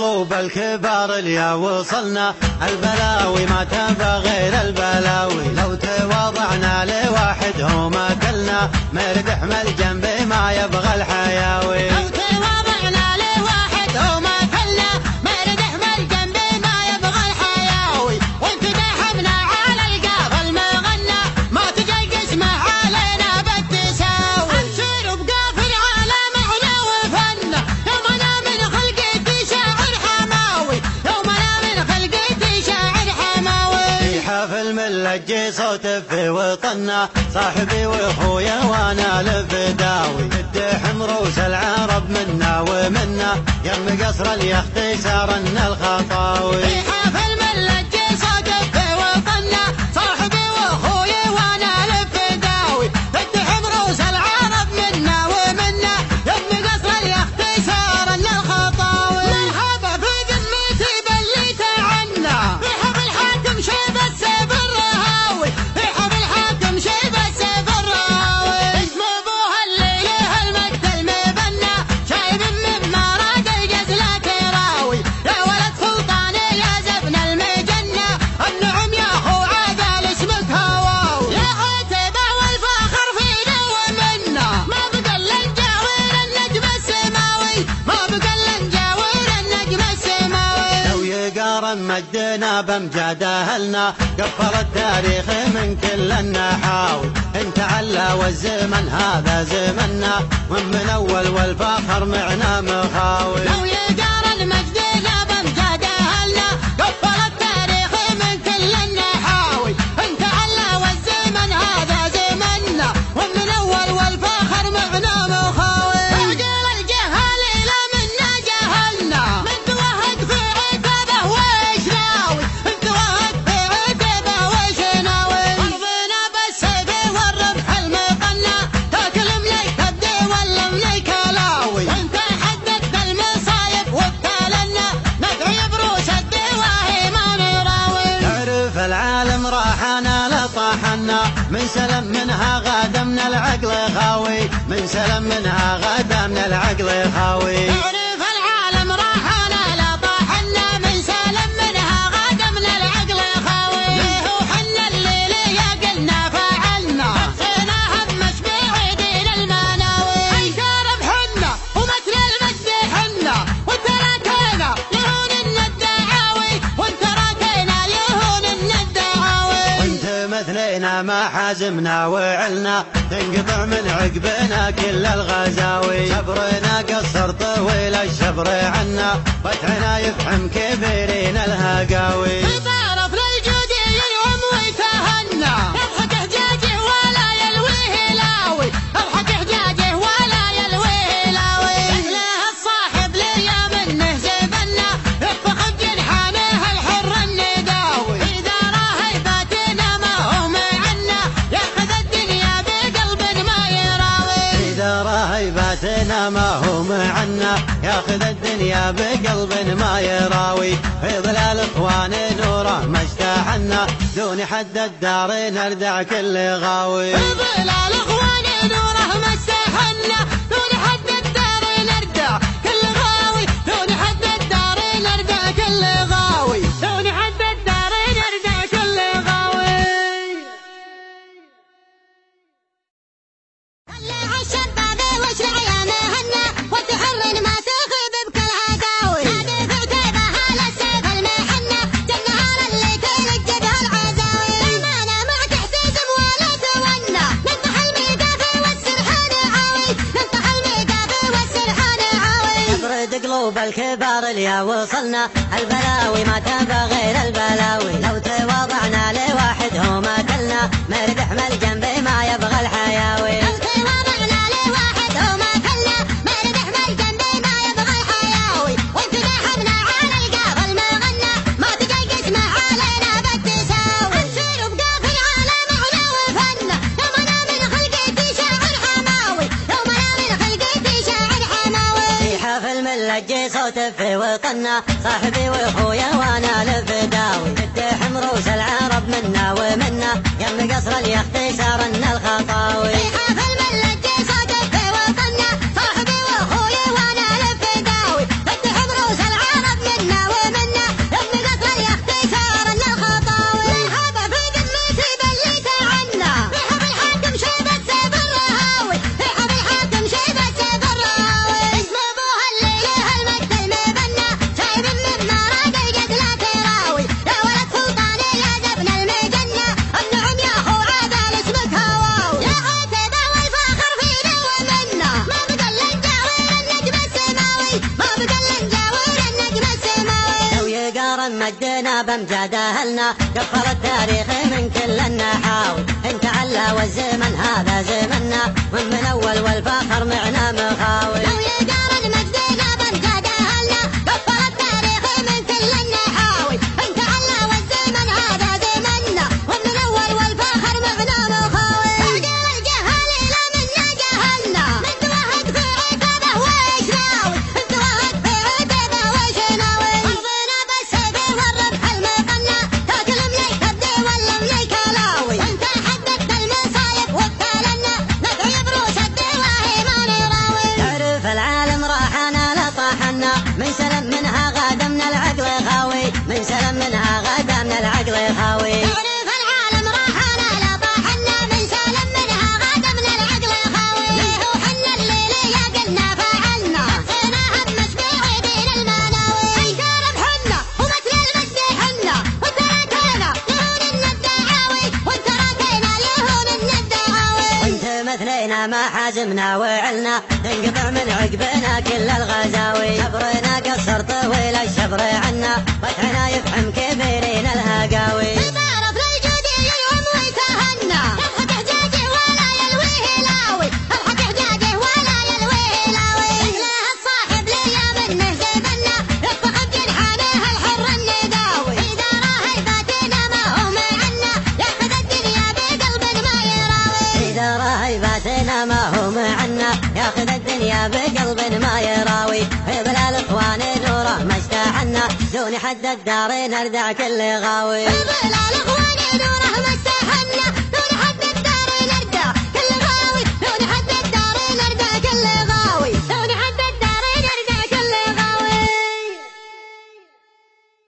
قلوب الكبار اليا وصلنا، البلاوي ما تبى غير البلاوي، لو تواضعنا لواحد هو ما كلنا، مرد احمل جنبي ما يبغى الحياوي. لو تواضعنا لواحد هو ما كلنا، مرد احمل جنبي ما يبغى الحياوي، وانت داحمنا على القافل ما غنى، ما تجي اسمه علينا بالتساوي. امشي بقافل على معنى وفنه، يوم انا من خلقتي شاعر حماوي، يوم انا من خلقتي شاعر حماوي. في حفل ملجي صوت في وطننا، صاحبي واخويا وانا لفداوي، تدحم روس العرب منا ومنا، يم قصر اليخت سارنا الخطاوي. في حفل ملجي صوت في وطننا، صاحبي واخويا وانا لفداوي، تدحم روس العرب منا ومنا، يم قصر اليخت سارنا الخطاوي. مرحبا في ذمتي بليت عنا، في حفل الحاكم شيب السيف الرهاوي، في حفل الحاكم شيب السيف الرهاوي. اسم ابوها اللي له المجد المبنى، شايب مما راد الجزلة تراوي، يا ولد سلطاني يا زبن المجنة، النعم يا اخو عادل اسمك هواوي. يا عتبة والفخر فينا ومنا، ما بقى الا نجاور النجم السماوي، ما بقى الا نجاور النجم السماوي. لو يقارن مجدنا بامجاد اهلنا، قفل التاريخ من كل النحاوي، انت علا والزمن هذا زمننا، ومن اول والفخر معنا مخاوي. لو يقارن مجدنا بامجاد اهلنا، قفل التاريخ من كل النحاوي، انت علا والزمن هذا زمننا، ومن اول والفخر معنا مخاوي. عقل الجهال الى منا جهلنا، من توهق في عتبه ويش ناوي، من توهق في عتبه ويش ناوي. ارضنا بالسيف والرمح المقنى، تاكل مليك الدي ولا مليك لاوي، وانت حددت المصايب وابتلنا، ندعي بروس الدواهي ما نراوي. تعرف العالم راحنا لطاحنا، من سلم منها غدا من العقل خاوي، من سلم منها غدا من العقل خاوي. تعرف العالم راحنا لا طاحنا، من سالم منها غدا من العقل خاوي. ليه وحنا الليل يا قلنا فعلنا، بقينا همش بعيدين المناوي. انكار بحنا ومثل المجد حنا، وتراكينا لهون الدعاوي، وتراكينا لهون الدعاوي. وانت مثلنا ما حازمنا وعلنا، تنقطع من عقبنا كل الغزاوي، صبرنا قصر طويل الشبر عنا، فتحنا يفحم كبيرين الهقاوي. يتعرف للجود ينعم ويتهنى، يضحك حجاجه ولا يلويه لاوي، يضحك حجاجه ولا يلويه لاوي. يحليه الصاحب ليا منه زبنا، يفخم جنحانه الحر النداوي، إذا راه يباتنا ما هو معنا، ياخذ الدنيا بقلب ما يراوي. إذا راهيباتنا ما هو معنا، ياخذ الدنيا بقلب ما يراوي، في ظلال اخوان نوره ما اشتاحنا، دون حد الدار نردع كل غاوي. في ظلال اخوان نوره ما استحنا، دون حد الدار نردع كل غاوي، دون حد الدار نردع كل غاوي، دون حد الدار نردع كل غاوي. طلع الشباب واشرع يا مهنا، وتحرن ما تخيب بكل هداوي، نادي في عتيبه على السيف المحنه، جالنهار اللي تلجبها العزاوي. دمانه ما تحتزم ولا تونى، ننطح الميقافي والسرحان عاوي، ننطح الميقافي والسرحان عاوي. تبرد قلوب الكبار اليا وصلنا، البلاوي ما تبى غير البلاوي، لو تواضعنا لواحد هو ما كلنا، مرد احمل جنبي ما يبغى الحياوي. لو تواضعنا لواحد هو ما كلنا، مرد احمل جنبي ما يبغى الحياوي، وانت داحمنا على القافل ما غنى، ما تجي اسمه علينا بالتساوي. امشي بقافل على معنى وفنه، يوم انا من خلقتي شاعر حماوي، يوم انا من خلقتي شاعر حماوي. في حفل ملجي صوت في وطننا، صاحبي واخويا وانا لفداوي، تدحم روس العرب منا ومنا، يم قصر اليخت سارنا الخطاوي. في حفل ملجي صوت في وطننا، صاحبي واخويا وانا لفداوي، تدحم روس العرب منا مجدنا بامجاد اهلنا قفل التاريخ من كل النحاوي انت علا والزمن هذا زمننا ومن اول والفخر معنا مخاوي لو يقارن مجدنا بامجاد اهلنا قفل التاريخ من كل النحاوي انت علا والزمن هذا زمننا ومن اول والفخر معنا مخاوي عقل الجهل الى منا جهلنا انت وهد في عتبه ويش ناوي انت وهد في عتبه ويش ناوي ارضنا بالسيف والربح المقنع تاكل مليك تبدي ولا مليك لاوي وانت حددت المصايب وابتلنا ندعي بروس الدواهي ما نراوي تعرف العالم راحنا لطاحنا من سلم منها غدا من العقل خاوي من سلم منها غدا من العقل خاوي تعرف العالم راحنا لطاحنا من سلم منها غدا من العقل خاوي ليه وحنا الليل قلنا فعلنا نفسنا همس بعيدين المناوي انكار بحنا ومثل المجد حنا وتركنا يهون الدعاوي وتركنا يهون الدعاوي وانت مثلنا ما حازمنا وعلنا تنقطع من عقبنا كل الغزاوي صبرنا قصر طويل الشبر عنا فتحنا يفهم كبيرين الهقاوي تعرف للجودي يوم ويتهنى الحق حجاجه ولا يلويه لاوي الحق حجاجه ولا يلويه لاوي له الصاحب ليا منه زبنا يطبخ بجنحانه الحر النداوي اذا راهي فاتنا ما هو معنا ياخذ الدنيا بقلب ما يراوي اذا راهي فاتنا ما هو معنا ياخذ الدنيا بقلب ما يراوي في ظلال اخوان نوره ما استحنا دون حد الدار نردع كل غاوي في ظلال اخوان نوره ما استحنا